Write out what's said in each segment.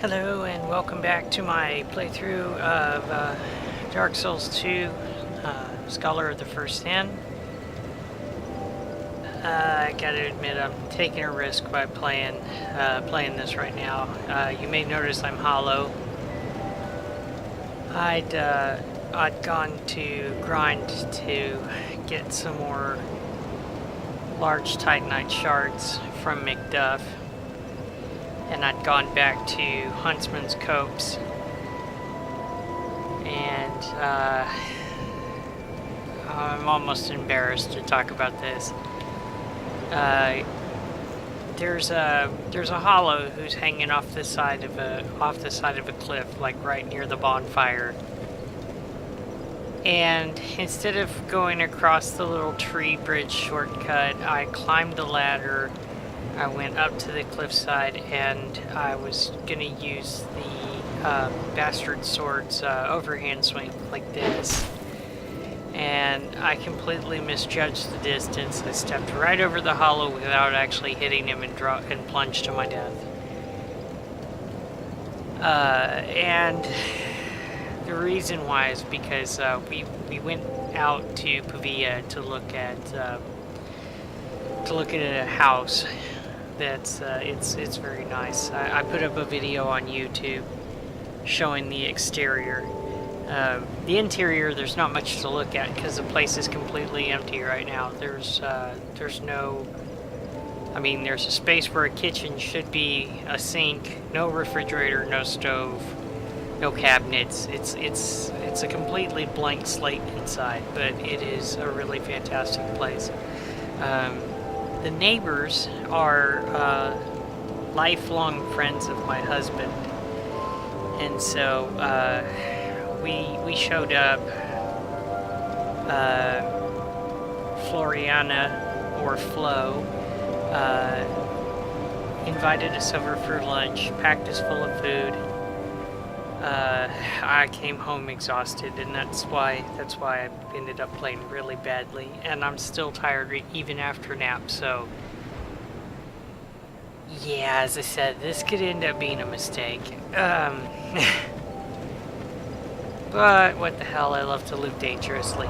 Hello and welcome back to my playthrough of Dark Souls II Scholar of the First Sin. I gotta admit I'm taking a risk by playing this right now. You may notice I'm hollow. I'd gone to grind to get some more large Titanite shards from McDuff. And I'd gone back to Huntsman's Copse, and I'm almost embarrassed to talk about this. There's a hollow who's hanging off the side of a cliff, like right near the bonfire. And instead of going across the little tree bridge shortcut, I climbed the ladder. I went up to the cliffside and I was gonna use the Bastard Sword's overhand swing like this. And I completely misjudged the distance. I stepped right over the hollow without actually hitting him and plunged to my death. And the reason why is because we went out to Pavia to look at a house. That's it's very nice. I put up a video on YouTube showing the exterior. The interior, there's not much to look at because the place is completely empty right now. There's no, I mean, there's a space where a kitchen should be, a sink, no refrigerator, no stove, no cabinets. It's a completely blank slate inside, but it is a really fantastic place. The neighbors are lifelong friends of my husband, and so we showed up. Floriana, or Flo, invited us over for lunch, packed us full of food. I came home exhausted, and that's why I ended up playing really badly, and I'm still tired even after nap. So yeah, as I said, this could end up being a mistake. But what the hell, I love to live dangerously.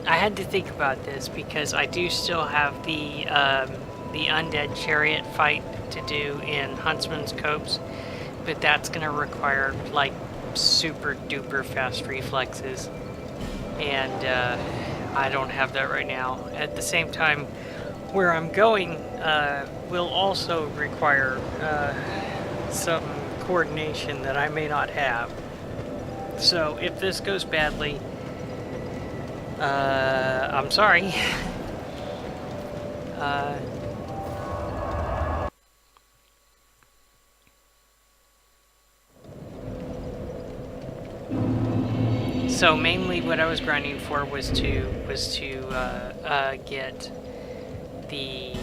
I had to think about this because I do still have the undead chariot fight to do in Huntsman's Copse, but that's gonna require like super duper fast reflexes, and I don't have that right now. At the same time, where I'm going will also require some coordination that I may not have. So if this goes badly, I'm sorry. So mainly what I was grinding for was to get the,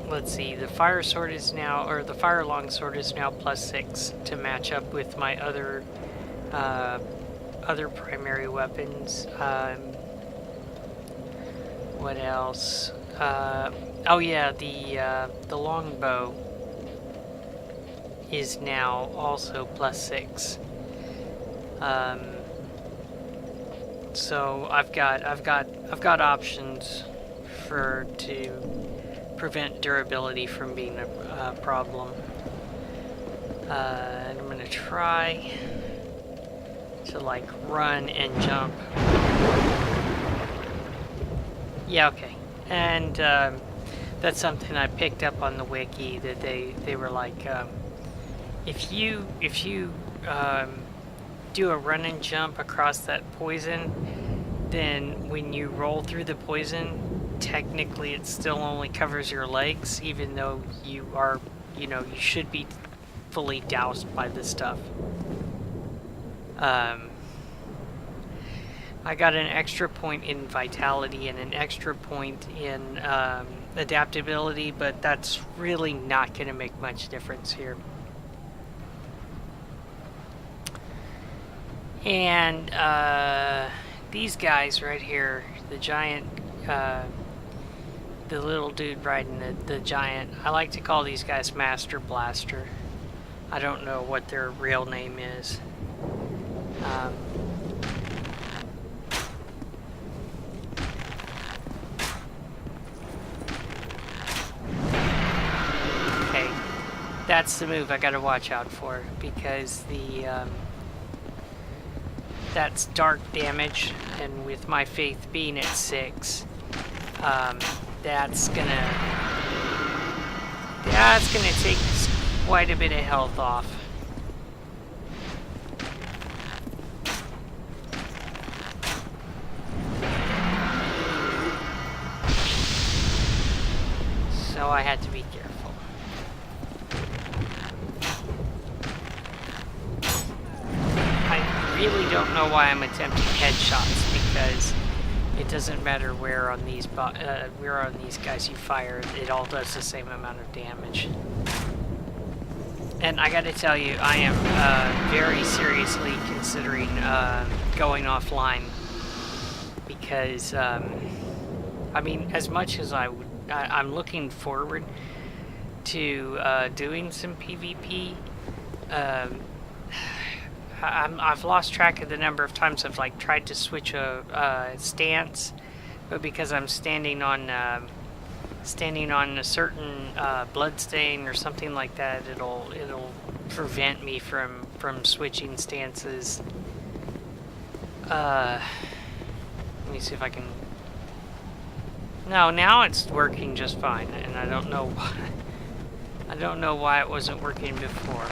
let's see, the fire sword is now, or the fire long sword is now +6 to match up with my other primary weapons. What else? Oh yeah, the longbow is now also +6. So I've got options to prevent durability from being a problem. And I'm gonna try to like run and jump. Yeah, okay. And that's something I picked up on the wiki, that they were like, if you do a run and jump across that poison, then when you roll through the poison, technically it still only covers your legs, even though you are, you should be fully doused by this stuff. I got an extra point in vitality and an extra point in adaptability, but that's really not going to make much difference here. And these guys right here, the giant the little dude riding the giant. I like to call these guys Master Blaster. I don't know what their real name is. Okay, that's the move I gotta watch out for, because that's dark damage, and with my faith being at 6, that's gonna take quite a bit of health off. So I had to be careful. I really don't know why I'm attempting headshots, because it doesn't matter where on these guys you fire, it all does the same amount of damage. And I gotta tell you, I am very seriously considering going offline, because I mean, as much as I'm looking forward to doing some PvP. I've lost track of the number of times I've like tried to switch a stance, but because I'm standing on a certain bloodstain or something like that, it'll prevent me from switching stances. Let me see if I can. No, now it's working just fine, and I don't know why. I don't know why it wasn't working before.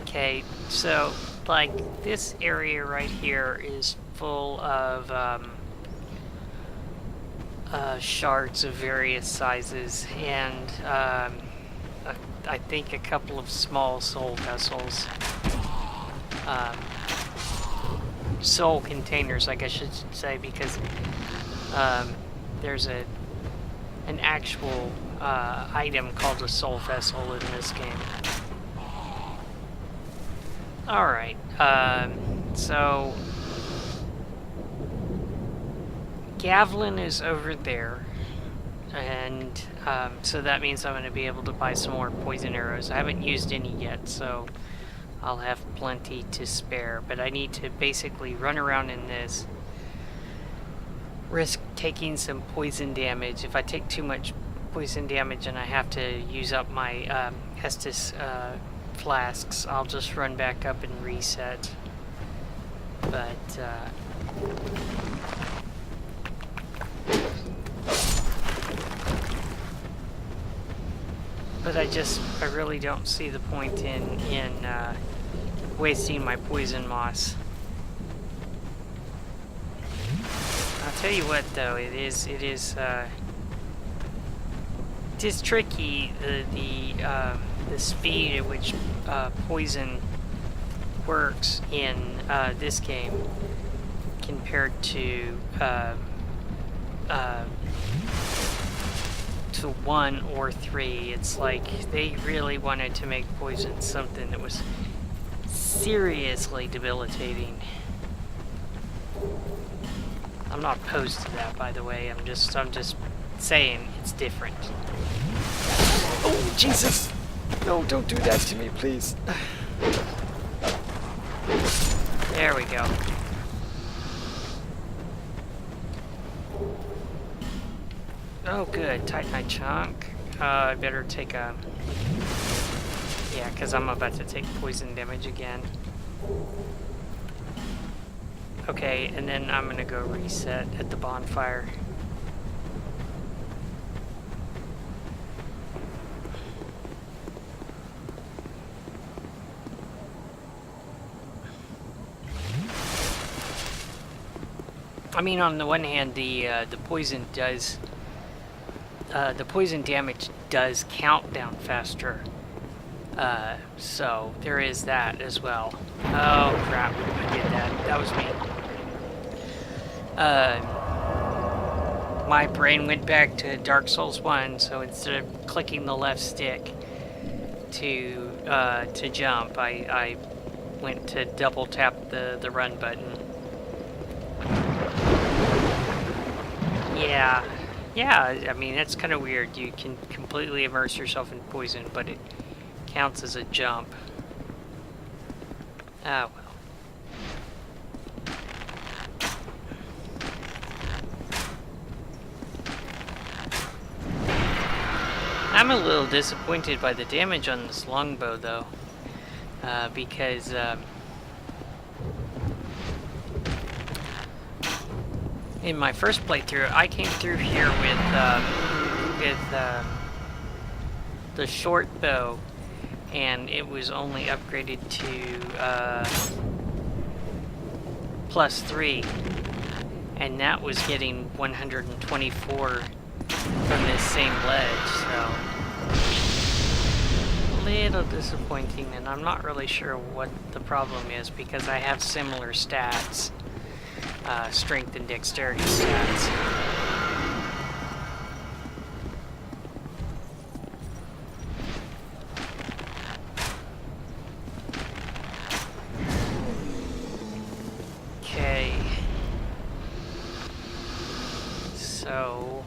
Okay, so like this area right here is full of shards of various sizes, and I think a couple of small soul vessels, soul containers, I guess I should say, because there's an actual item called a soul vessel in this game. Alright, so Gavlin is over there, and so that means I'm going to be able to buy some more poison arrows. I haven't used any yet, so I'll have plenty to spare, but I need to basically run around in this, risk taking some poison damage. If I take too much poison damage and I have to use up my Estus flasks, I'll just run back up and reset. But I really don't see the point in wasting my poison moss. I'll tell you what, though, it is tricky, the speed at which poison works in this game compared to 1 or 3. It's like they really wanted to make poison something that was seriously debilitating. I'm not opposed to that, by the way. I'm just saying it's different. Oh, Jesus! No, don't do that to me, please. There we go. Oh, good. Titanite chunk. I better take a... Yeah, because I'm about to take poison damage again. Okay, and then I'm going to go reset at the bonfire. I mean, on the one hand, the poison does... the poison damage does count down faster. So there is that as well. Oh crap, I did that. That was me. my brain went back to Dark Souls 1, so instead of clicking the left stick to jump, I went to double tap the run button. Yeah, I mean, that's kind of weird. You can completely immerse yourself in poison, but it counts as a jump. Ah, well. I'm a little disappointed by the damage on this longbow, though, because in my first playthrough, I came through here with the short bow, and it was only upgraded to +3, and that was getting 124 from this same ledge, so a little disappointing, and I'm not really sure what the problem is because I have similar stats, strength and dexterity stats. Okay, so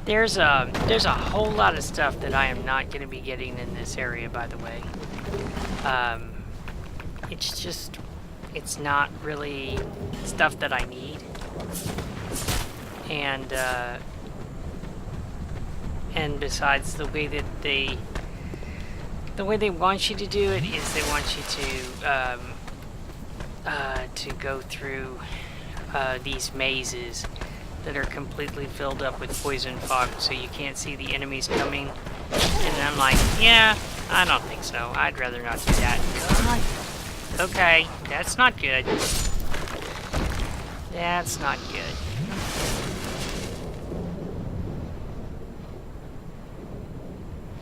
there's a whole lot of stuff that I am not going to be getting in this area, by the way. It's just, it's not really stuff that I need. And besides, the way they want you to do it is they want you to go through these mazes that are completely filled up with poison fog, so you can't see the enemies coming. And I'm like, yeah, I don't think so. I'd rather not do that. God. Okay, that's not good. That's not good.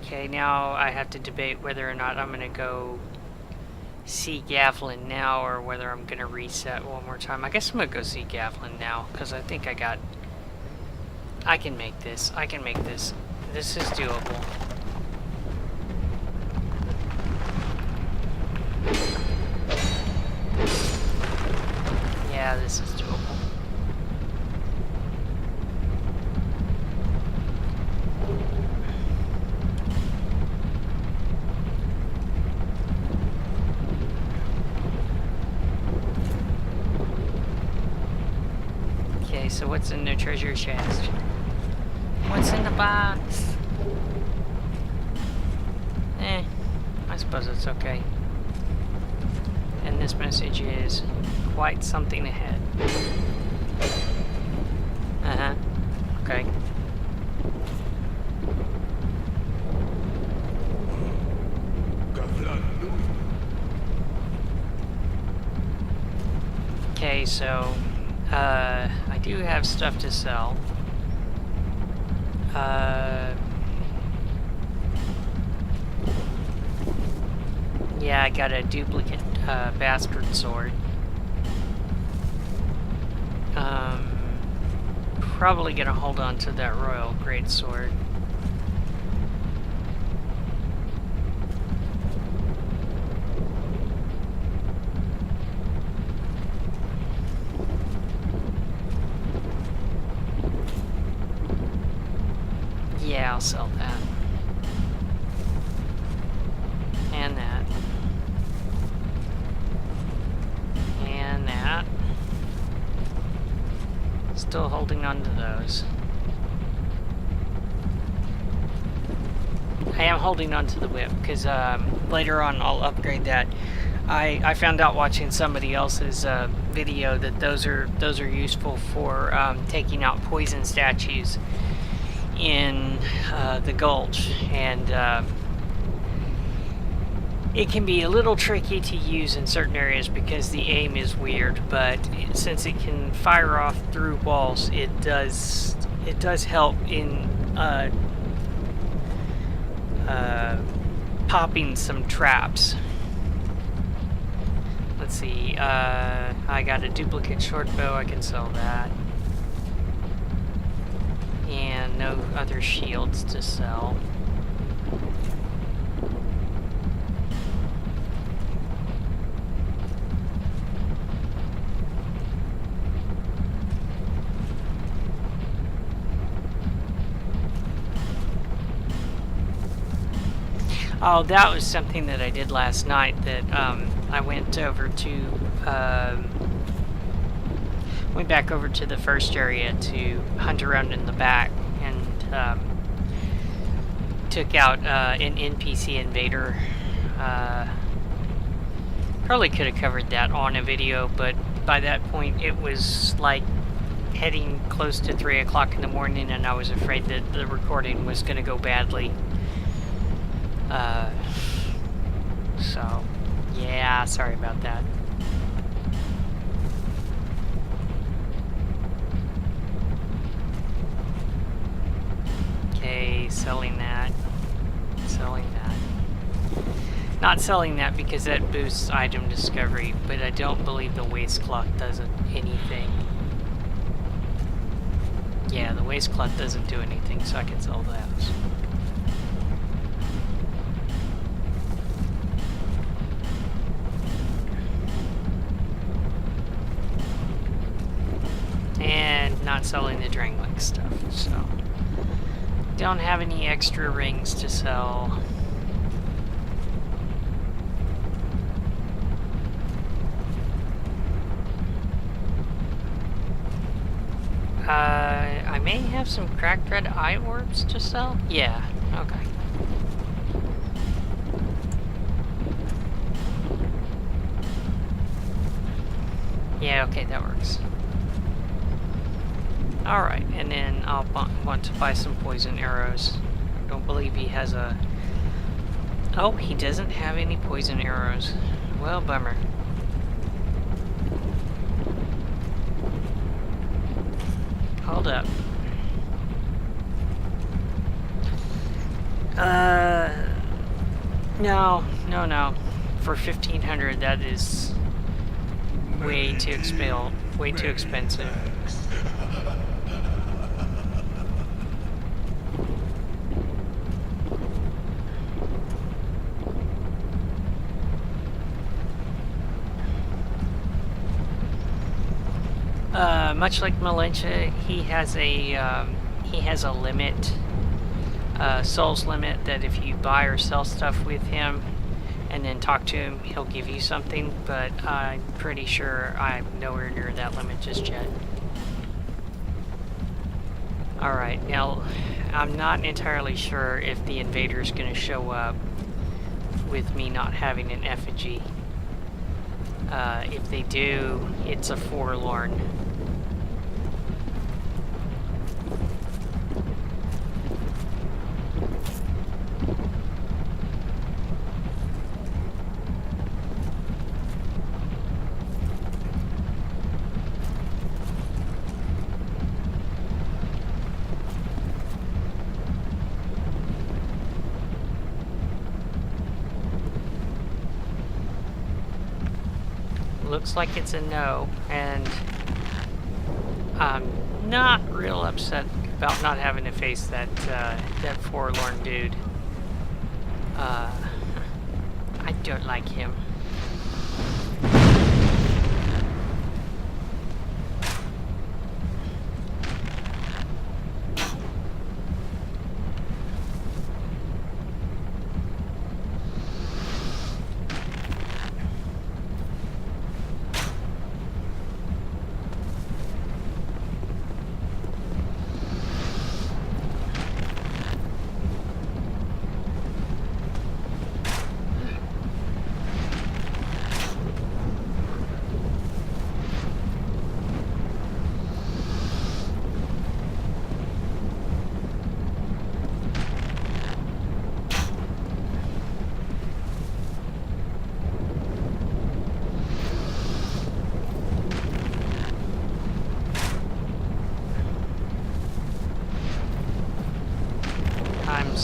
Okay, now I have to debate whether or not I'm gonna go see Gavlin now, or whether I'm gonna reset one more time. I guess I'm gonna go see Gavlin now, because I think I can make this. I can make this. This is doable. Yeah, this is doable. Okay, so what's in the treasure chest? What's in the box? I suppose it's okay. And this message is quite something ahead. Okay. Okay, so I do have stuff to sell. Yeah, I got a duplicate bastard sword. Probably gonna hold on to that royal greatsword. I'll sell that. And that. And that. Still holding on to those. I am holding on to the whip because later on I'll upgrade that. I found out watching somebody else's video that those are useful for taking out poison statues in the gulch, and it can be a little tricky to use in certain areas because the aim is weird, but since it can fire off through walls, it does help in popping some traps. Let's see, I got a duplicate short bow, I can sell that. And no other shields to sell. Oh, that was something that I did last night, that I went over to, went back over to the first area to hunt around in the back, and took out an NPC invader. Probably could have covered that on a video, but by that point it was like heading close to 3 o'clock in the morning, and I was afraid that the recording was going to go badly. So, yeah, sorry about that. Okay, selling that. Selling that. Not selling that because that boosts item discovery, but I don't believe the waistcloth does anything. Yeah, the waistcloth doesn't do anything, so I can sell those. And not selling the Drangleic stuff, so don't have any extra rings to sell. I may have some cracked red eye orbs to sell. Yeah, okay. Yeah, okay, that works. Alright, and then I'll want to buy some poison arrows. I don't believe he has a... Oh, he doesn't have any poison arrows. Well, bummer. Hold up. No. For 1,500, that is way too expensive. Much like Malentia, he has a limit, souls limit, that if you buy or sell stuff with him and then talk to him, he'll give you something, but I'm pretty sure I'm nowhere near that limit just yet. Alright, now, I'm not entirely sure if the invader's going to show up with me not having an effigy. If they do, it's a forlorn. Looks like it's a no, and I'm not real upset about not having to face that that forlorn dude. I don't like him.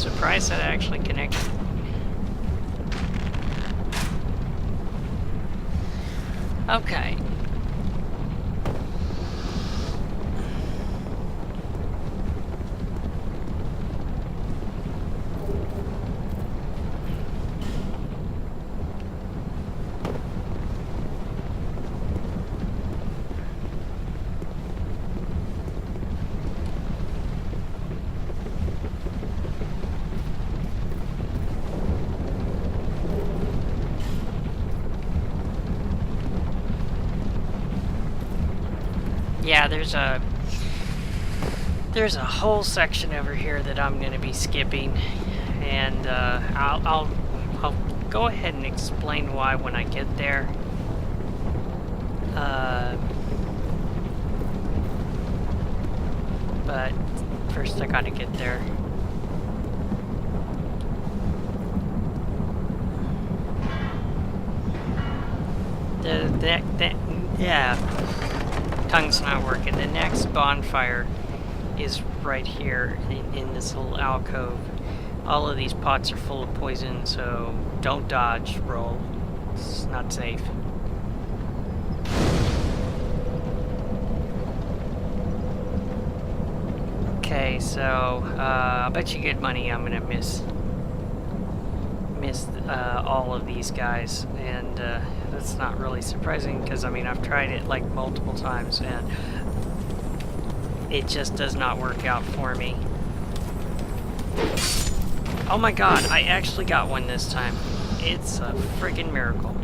surprised that I actually connected. Okay. Yeah, there's a whole section over here that I'm going to be skipping, and I'll go ahead and explain why when I get there. But first I gotta get there. Yeah. Tongue's not working. The next bonfire is right here in this little alcove. All of these pots are full of poison, so don't dodge, roll. It's not safe. Okay, so I'll bet you good money I'm gonna miss all of these guys, and that's not really surprising because I mean I've tried it like multiple times and it just does not work out for me. Oh my god, I actually got one this time. It's a friggin' miracle.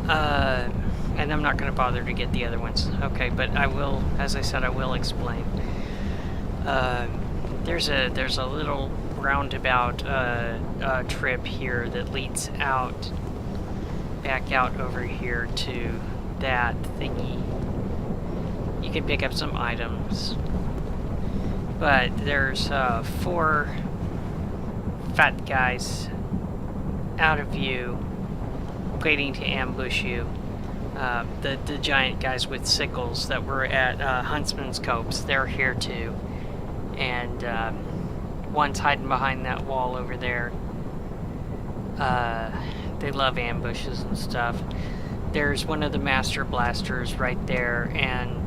And I'm not gonna bother to get the other ones. Okay, but I will, as I said, I will explain. There's a little roundabout trip here that leads out, back out over here to that thingy. You can pick up some items, but there's 4 fat guys out of view, waiting to ambush you. The giant guys with sickles that were at Huntsman's Copse, they're here too, and one's hiding behind that wall over there. They love ambushes and stuff. There's one of the Master Blasters right there, and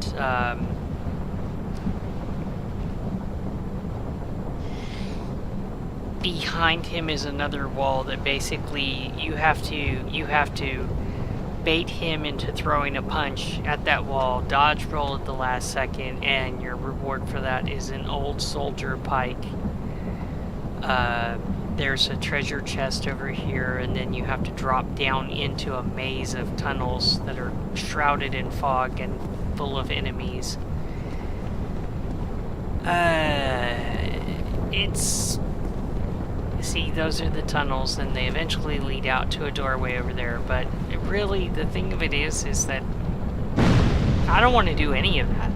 behind him is another wall that basically you have to bait him into throwing a punch at that wall, dodge roll at the last second, and your reward for that is an old soldier pike. There's a treasure chest over here, and then you have to drop down into a maze of tunnels that are shrouded in fog and full of enemies. See, those are the tunnels, and they eventually lead out to a doorway over there, but really, the thing of it is that I don't want to do any of that.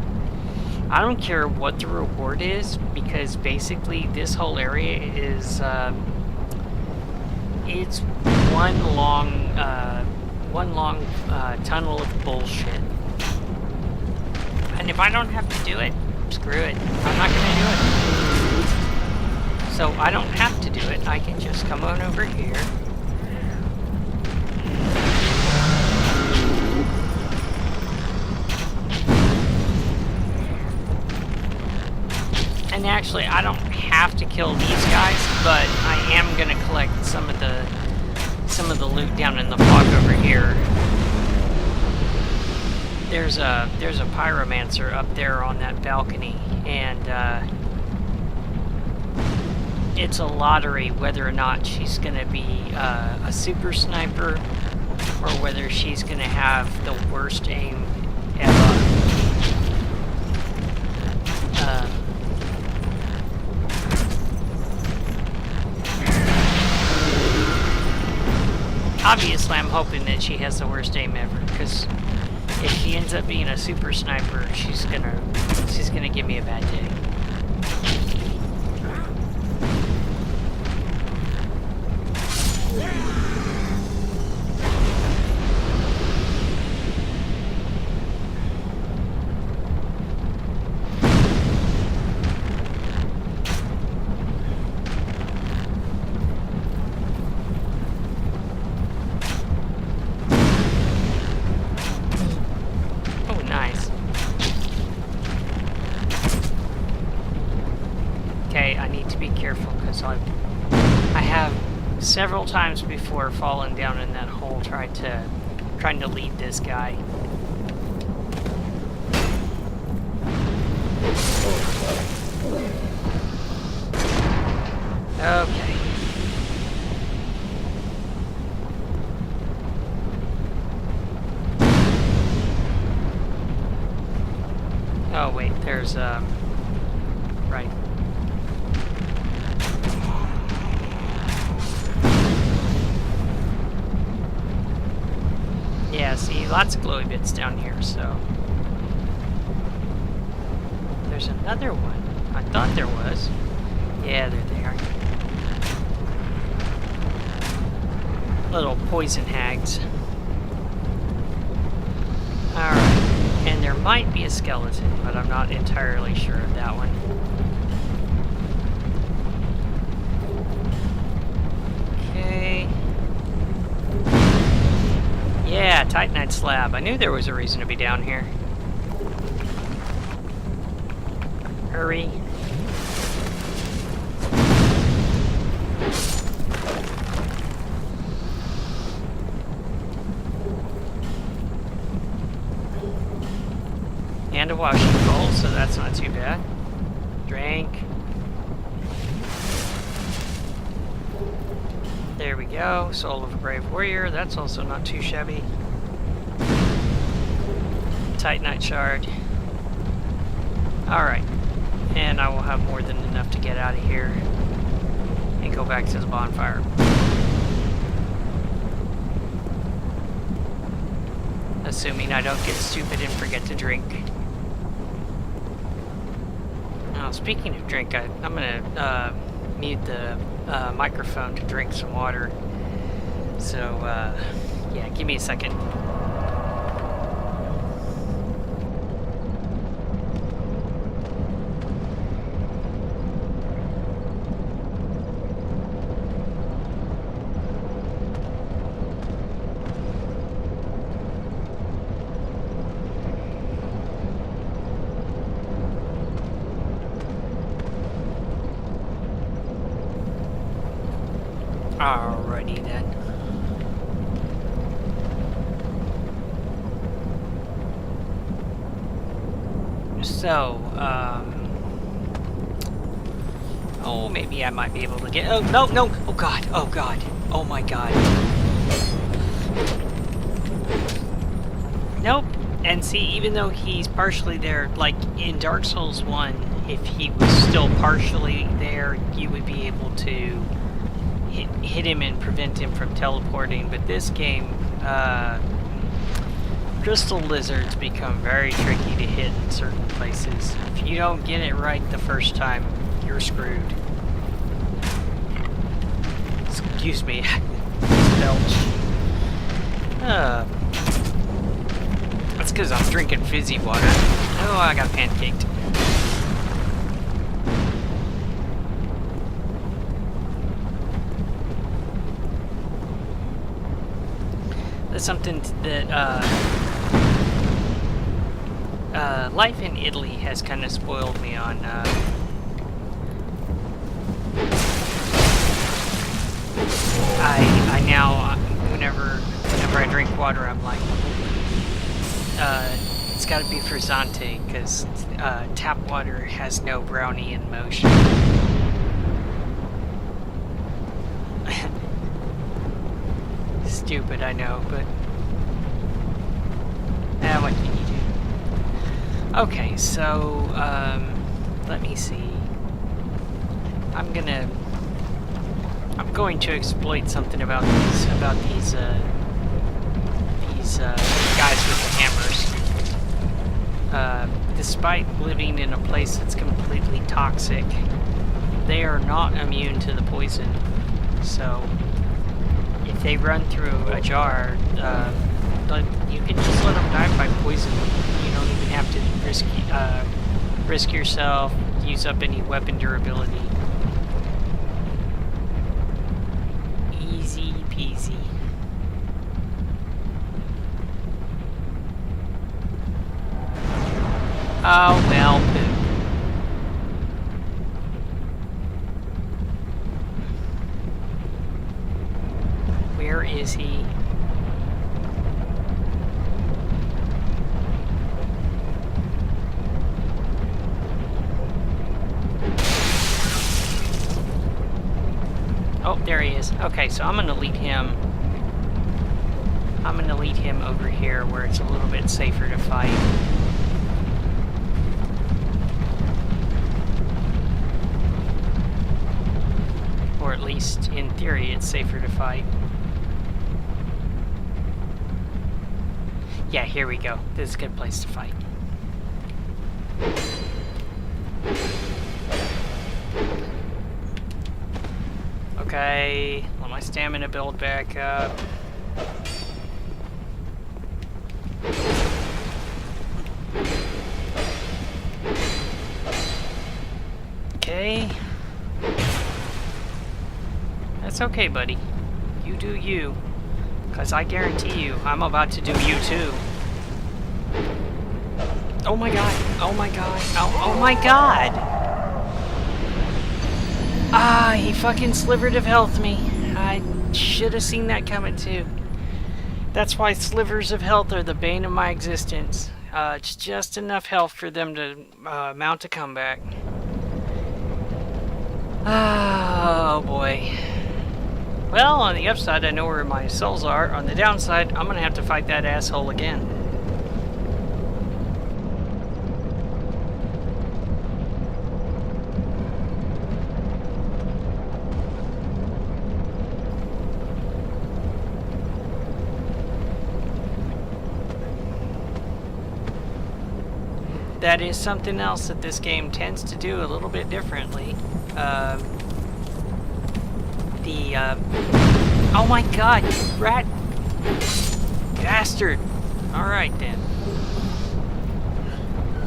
I don't care what the reward is, because basically this whole area is, it's one long tunnel of bullshit. And if I don't have to do it, screw it. I'm not gonna do it. So I don't have to do it. I can just come on over here. And actually, I don't have to kill these guys, but I am gonna collect some of the loot down in the fog over here. There's a pyromancer up there on that balcony, and it's a lottery whether or not she's gonna be a super sniper or whether she's gonna have the worst aim ever. Obviously, I'm hoping that she has the worst aim ever, because if she ends up being a super sniper, she's gonna give me a bad day. several times before falling down in that hole trying to lead this guy. Okay. Oh wait, there's right. Yeah, see, lots of glowy bits down here, so... There's another one. I thought there was. Yeah, they're there. Little poison hags. Alright. And there might be a skeleton, but I'm not entirely sure of that one. Okay. Yeah, Titanite slab. I knew there was a reason to be down here. Hurry. And a washing bowl, so that's not too bad. Drink. There we go. Soul of a Brave Warrior. That's also not too shabby. Titanite shard. Alright. And I will have more than enough to get out of here and go back to the bonfire. Assuming I don't get stupid and forget to drink. Now, speaking of drink, I'm gonna mute the microphone to drink some water. So, yeah, give me a second. Alrighty then. So, oh, maybe I might be able to get, oh, no, no, oh god, oh my god. Nope, and see, even though he's partially there, like in Dark Souls 1, if he was still partially there, you would be able to hit him and prevent him from teleporting, but this game, crystal lizards become very tricky to hit in certain places. If you don't get it right the first time, you're screwed. Excuse me. Belch. That's because I'm drinking fizzy water. Oh, I got pancaked. That's something that life in Italy has kind of spoiled me on. I now whenever I drink water, I'm like, it's got to be frizzante because tap water has no Brownian motion. Stupid, I know, but what can you do? Okay, so let me see. I'm going to exploit something about these guys with the hammers. Despite living in a place that's completely toxic, they are not immune to the poison. So if they run through a jar, you can just let them die by poison. You don't even have to risk yourself, use up any weapon durability. Easy peasy. Oh, well, poop. is. Okay, so I'm gonna lead him. I'm gonna lead him over here where it's a little bit safer to fight. Or at least in theory, it's safer to fight. Yeah, here we go. This is a good place to fight. Okay, let my stamina build back up. Okay. That's okay, buddy. You do you. Because I guarantee you, I'm about to do you too. Oh my god. Oh my god. Oh my god. Ah, he fucking slivered of health me. I should have seen that coming too. That's why slivers of health are the bane of my existence. It's just enough health for them to mount a comeback. Oh boy. Well, on the upside, I know where my souls are. On the downside, I'm gonna have to fight that asshole again. That is something else that this game tends to do a little bit differently. Oh my god, you rat bastard! Alright then.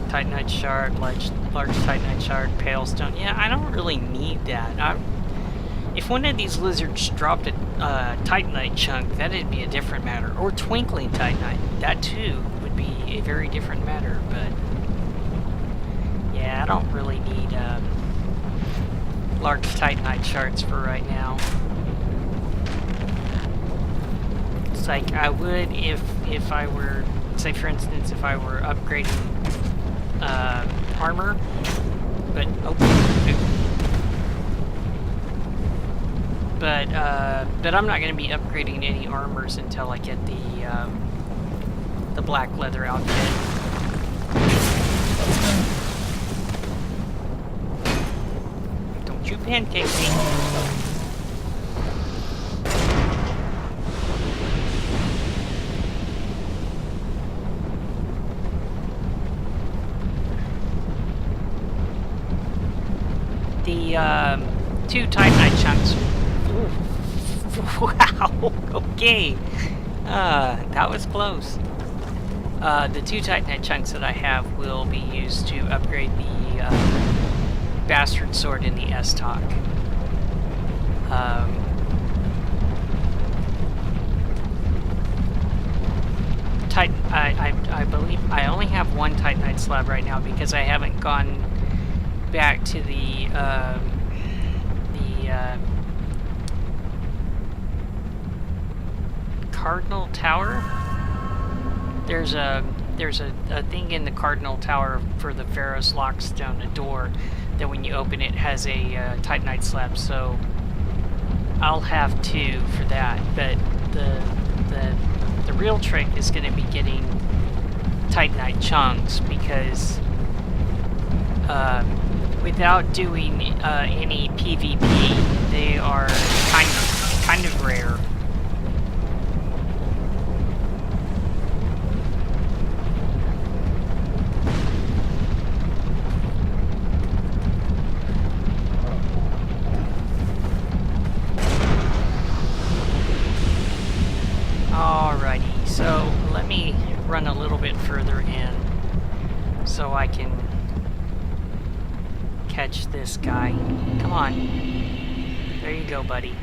Titanite shard, large Titanite shard, pale stone. Yeah, I don't really need that. If one of these lizards dropped a Titanite chunk, that'd be a different matter. Or twinkling Titanite. That too would be a very different matter, but yeah, I don't really need large Titanite shards for right now. It's like I would if I were, say for instance, if I were upgrading armor, but but I'm not going to be upgrading any armors until I get the black leather outfit. Don't you pancake me. The two Titanite chunks. Wow, okay. That was close. The two Titanite chunks that I have will be used to upgrade the Bastard Sword in the S-Talk. I believe I only have one Titanite slab right now because I haven't gone back to the Cardinal Tower. There's a thing in the Cardinal Tower for the Pharaoh's Lockstone, a door that when you open it has a Titanite slab. So I'll have two for that. But the real trick is going to be getting Titanite chunks because without doing any PvP, they are kind of rare. Alrighty, so let me run a little bit further in so I can catch this guy. Come on. There you go, buddy.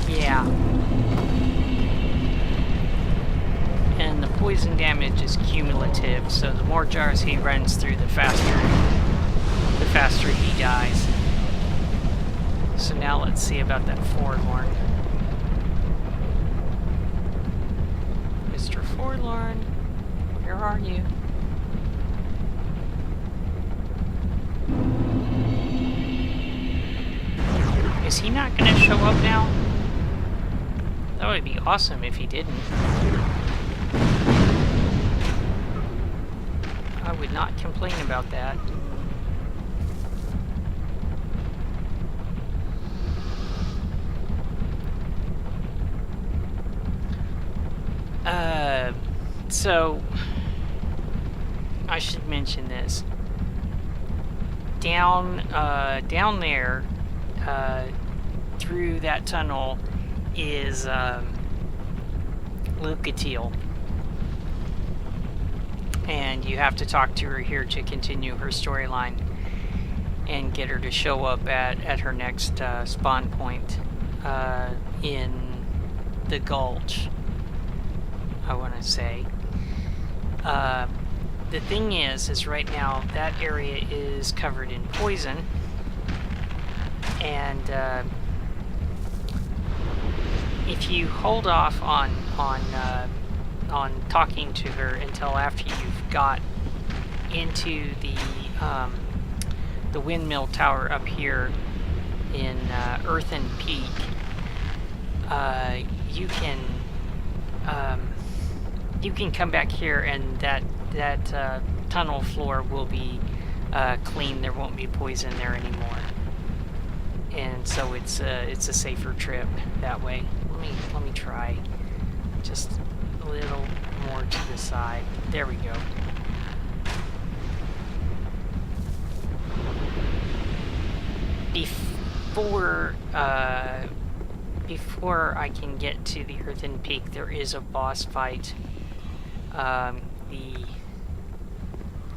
Yeah. And the poison damage is cumulative, so the more jars he runs through, the faster he dies. So now let's see about that Forlorn. Mr. Forlorn, where are you? Is he not gonna show up now? That would be awesome if he didn't. I would not complain about that. So I should mention this. Down there, through that tunnel, is Lucatiel. And you have to talk to her here to continue her storyline and get her to show up at her next spawn point in the Gulch, I want to say. The thing is right now that area is covered in poison, and if you hold off on talking to her until after you've got into the windmill tower up here in Earthen Peak, you can come back here, and that tunnel floor will be clean. There won't be poison there anymore, and so it's a safer trip that way. Let me try just a little more to the side. There we go. Before I can get to the Earthen Peak, there is a boss fight. The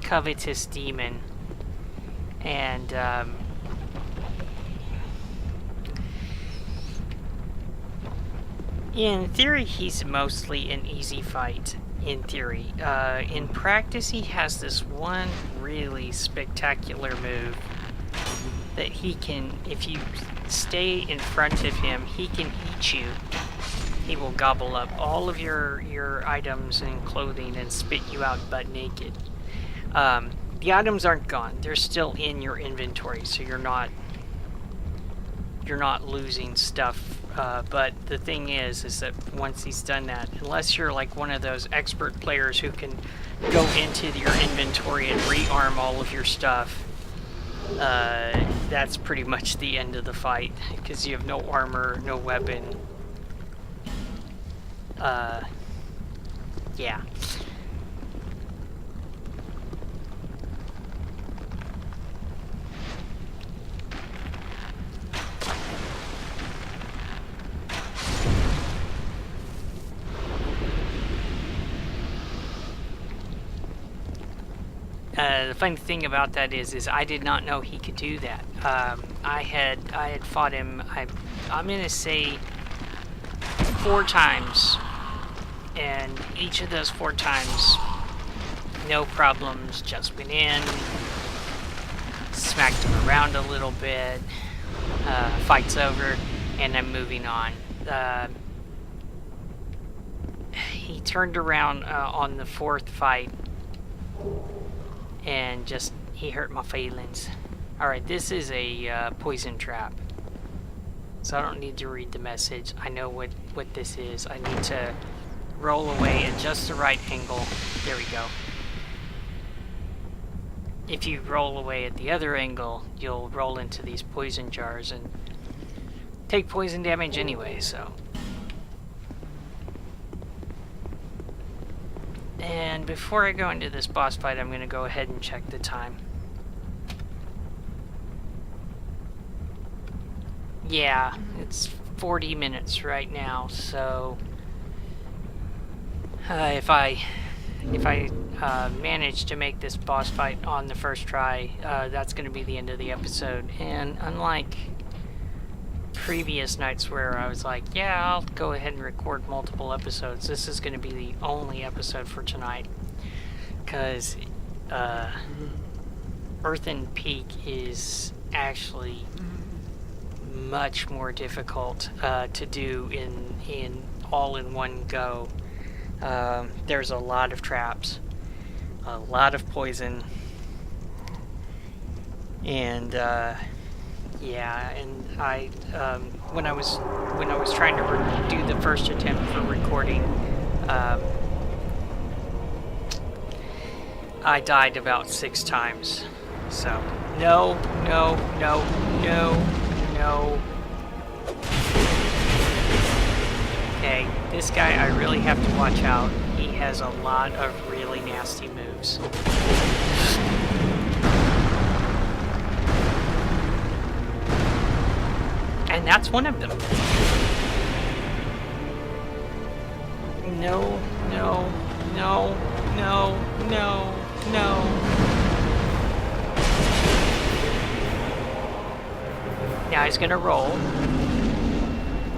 Covetous Demon, and in theory he's mostly an easy fight. In theory, in practice he has this one really spectacular move that he can, if you stay in front of him, he can eat you. He will gobble up all of your items and clothing and spit you out butt naked. The items aren't gone; they're still in your inventory, so you're not losing stuff. But the thing is that once he's done that, unless you're like one of those expert players who can go into your inventory and rearm all of your stuff, that's pretty much the end of the fight, because you have no armor, no weapon. Yeah. The funny thing about that is I did not know he could do that. I had fought him, I'm gonna say 4 times, and each of those 4 times, no problems, just went in, smacked him around a little bit, fight's over, and I'm moving on. He turned around on the 4th fight, and just, he hurt my feelings. Alright, this is a poison trap. So I don't need to read the message. I know what this is. I need to roll away at just the right angle. There we go. If you roll away at the other angle, you'll roll into these poison jars and take poison damage anyway, so. And before I go into this boss fight, I'm going to go ahead and check the time. Yeah, it's 40 minutes right now, so if I manage to make this boss fight on the first try, that's going to be the end of the episode. And unlike previous nights where I was like, yeah, I'll go ahead and record multiple episodes, this is going to be the only episode for tonight, because Earthen Peak is actually much more difficult to do in all in one go. There's a lot of traps, a lot of poison, and Yeah, and I when I was trying to do the first attempt for recording, I died about 6 times. So no, no, no, no, no. Okay, this guy I really have to watch out. He has a lot of really nasty moves. And that's one of them. No, no, no, no, no, no. Now he's gonna roll.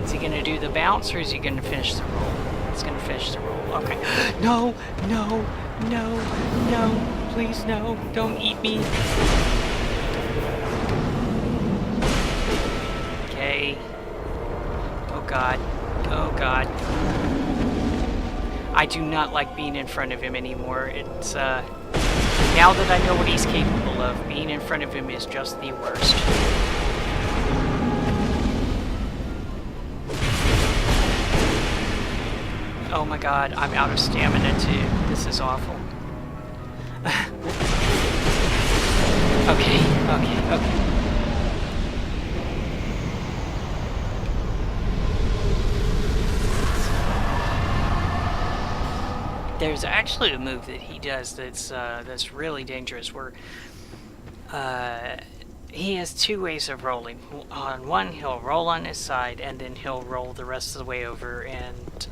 Is he gonna do the bounce or is he gonna finish the roll? He's gonna finish the roll. Okay. No, no, no, no. Please no. Don't eat me. Okay. Oh god. Oh god. I do not like being in front of him anymore. It's, now that I know what he's capable of, being in front of him is just the worst. Oh my god, I'm out of stamina too. This is awful. Okay. There's actually a move that he does that's really dangerous where he has 2 ways of rolling. On one, he'll roll on his side, and then he'll roll the rest of the way over, and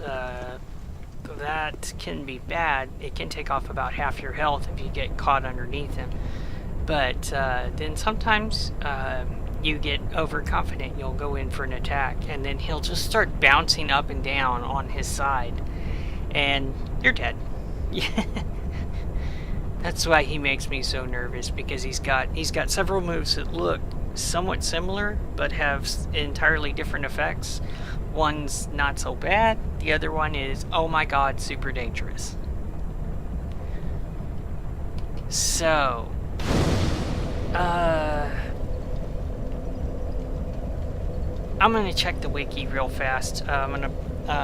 that can be bad. It can take off about half your health if you get caught underneath him. But then sometimes you get overconfident. You'll go in for an attack, and then he'll just start bouncing up and down on his side, and you're dead. That's why he makes me so nervous, because he's got several moves that look somewhat similar but have entirely different effects. One's not so bad, the other one is, oh my god, super dangerous. So, I'm gonna check the wiki real fast. I'm gonna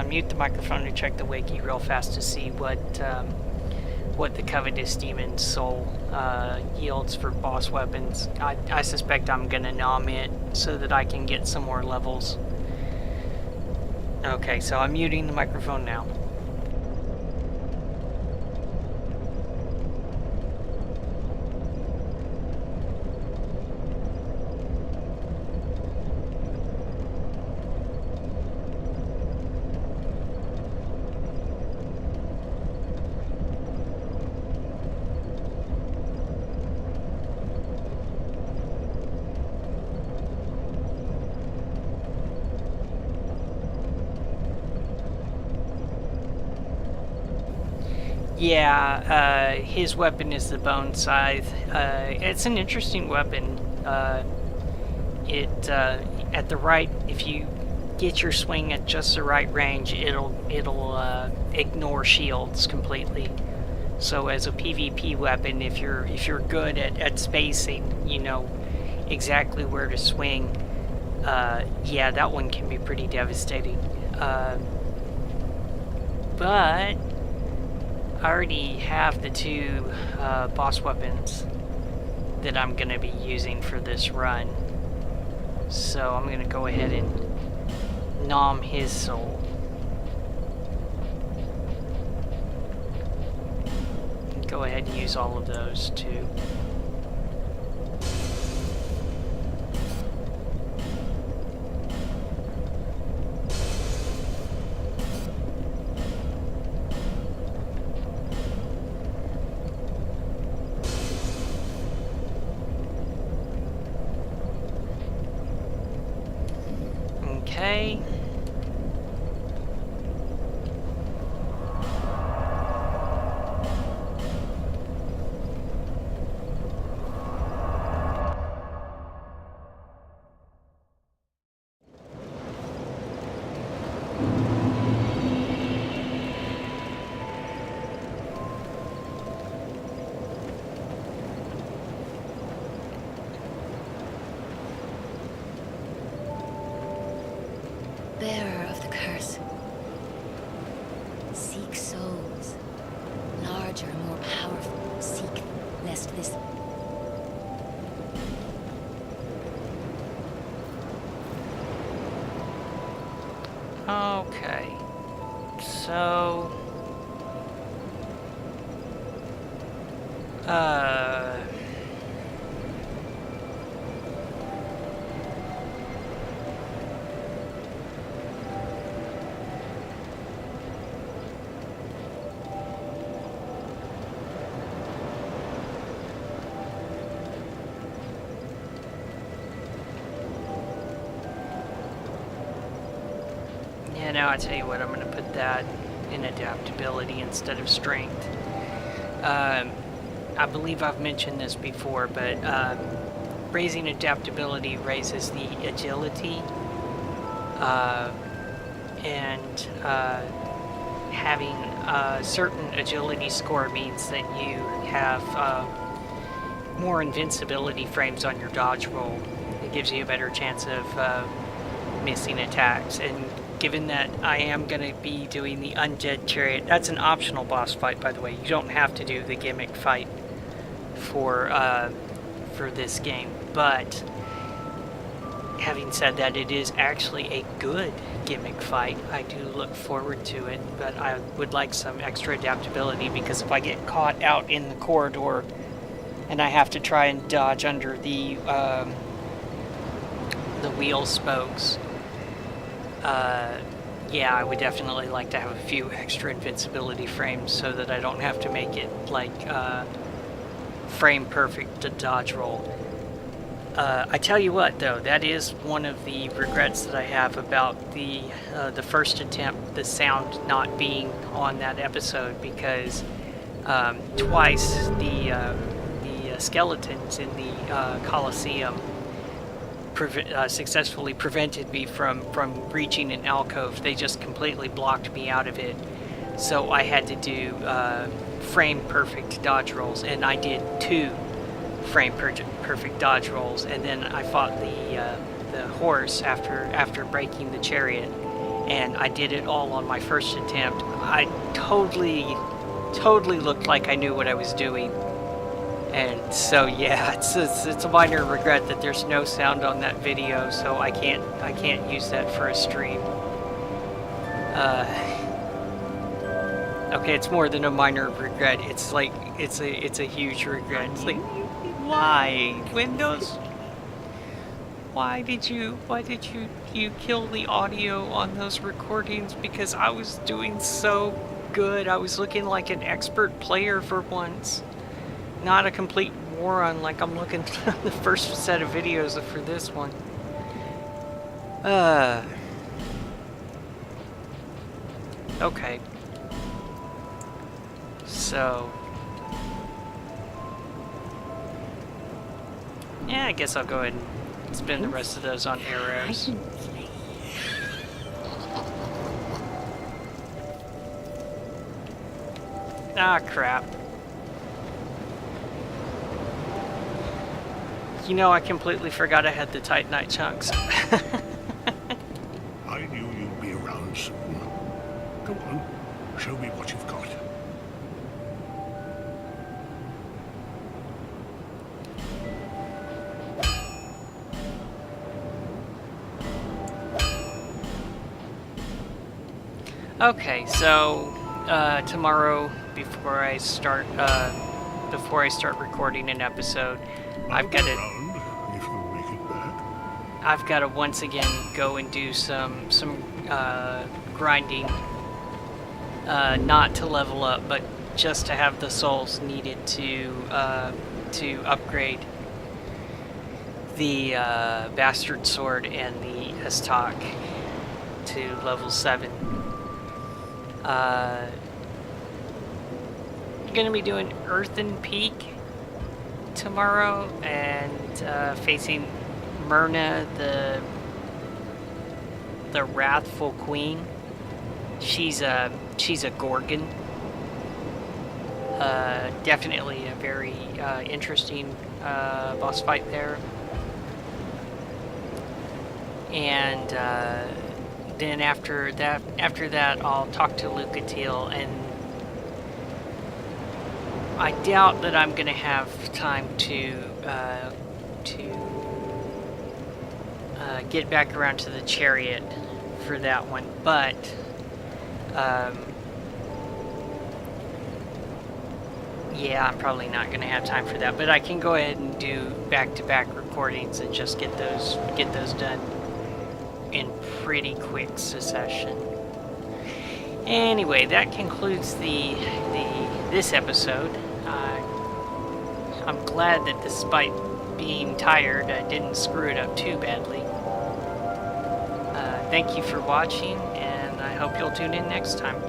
mute the microphone to check the wiki real fast to see what the Covetous Demon soul yields for boss weapons. I suspect I'm gonna nom it so that I can get some more levels. Okay, so I'm muting the microphone now. Yeah, his weapon is the Bone Scythe. It's an interesting weapon. At the right, if you get your swing at just the right range, it'll ignore shields completely. So as a PvP weapon, if you're good at spacing, you know exactly where to swing. Yeah, that one can be pretty devastating. But I already have the 2 boss weapons that I'm going to be using for this run. So I'm going to go ahead and nom his soul. Go ahead and use all of those too. Okay. curse. Seek souls. Larger, more powerful. Seek, lest this... Okay. So... Yeah, now I tell you what, I'm going to put that in adaptability instead of strength. I believe I've mentioned this before, but raising adaptability raises the agility, and having a certain agility score means that you have more invincibility frames on your dodge roll. It gives you a better chance of missing attacks, and given that I am going to be doing the Undead Chariot, that's an optional boss fight, by the way. You don't have to do the gimmick fight for this game, but having said that, it is actually a good gimmick fight. I do look forward to it, but I would like some extra adaptability, because if I get caught out in the corridor and I have to try and dodge under the wheel spokes, yeah, I would definitely like to have a few extra invincibility frames so that I don't have to make it like frame perfect to dodge roll. I tell you what, though, that is one of the regrets that I have about the first attempt, the sound not being on that episode, because twice the skeletons in the Colosseum successfully prevented me from reaching an alcove. They just completely blocked me out of it. So I had to do frame perfect dodge rolls, and I did 2 frame perfect dodge rolls, and then I fought the horse after breaking the chariot, and I did it all on my first attempt. I totally looked like I knew what I was doing. And so yeah, it's a minor regret that there's no sound on that video, so I can't use that for a stream. Okay, it's more than a minor regret. It's like it's a huge regret. It's like, why Windows? Why did you kill the audio on those recordings? Because I was doing so good. I was looking like an expert player for once. Not a complete moron like I'm looking at the first set of videos for this one. Okay. So... yeah, I guess I'll go ahead and spend the rest of those on arrows. Ah, crap. You know, I completely forgot I had the Titanite chunks. I knew you'd be around soon. Come on, show me what you've got. Okay, so tomorrow, before I start recording an episode, I've got to once again go and do some grinding, not to level up, but just to have the souls needed to upgrade the Bastard Sword and the Estok to level 7. Gonna be doing Earthen Peak tomorrow, and facing Myrna, the Wrathful Queen. She's a Gorgon. Definitely a very interesting boss fight there. And then after that, I'll talk to Lucatiel, and I doubt that I'm gonna have time to get back around to the chariot for that one, but yeah, I'm probably not gonna have time for that. But I can go ahead and do back-to-back recordings and just get those done in pretty quick succession. Anyway, that concludes this episode. I'm glad that despite being tired, I didn't screw it up too badly. Thank you for watching, and I hope you'll tune in next time.